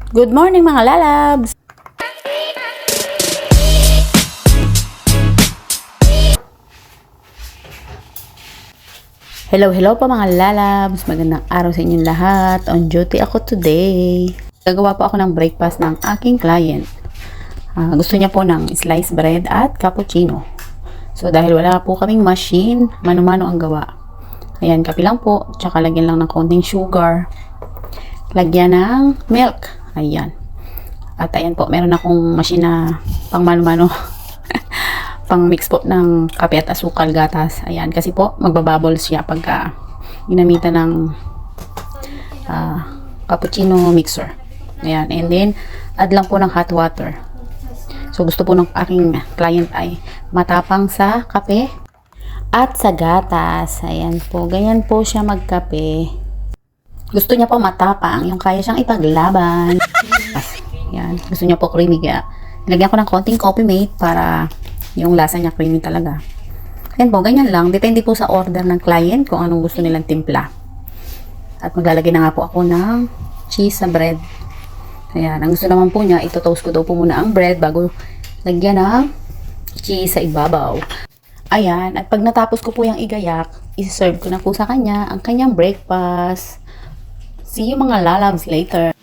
Good morning mga lalabs! Hello po mga lalabs! Magandang araw sa inyong lahat. On duty ako today. Gagawa po ako ng breakfast ng aking client. Gusto niya po ng sliced bread at cappuccino. So dahil wala po kaming machine, mano-mano ang gawa. Ayan, kape lang po. Tsaka lagyan lang ng konting sugar. Lagyan ng milk. Ayan. At ayan po, meron akong machine na pang mano-mano. Pang mix po ng kape at asukal gatas. Ayan, kasi po magbabubbles siya pagka ginamitan ng cappuccino mixer. Ayan, and then add lang po ng hot water. So gusto po ng aking client ay matapang sa kape at sa gatas. Ayan po, ganyan po siya magkape. Gusto niya po matapang, yung kaya siyang ipaglaban. Yan, gusto niya po creamy, kaya nilagyan ko ng konting coffee mate para yung lasa niya creamy talaga. Yan po, ganyan lang. Depende po sa order ng client kung anong gusto nilang timpla. At maglalagay na nga po ako ng cheese sa bread. Ayan, ang gusto naman po niya, ito-toast ko daw po muna ang bread bago lagyan ng cheese sa ibabaw. Ayan, at pag natapos ko po yung igayak, isi-serve ko na po sa kanya ang kanyang breakfast. See you mga lalabs later.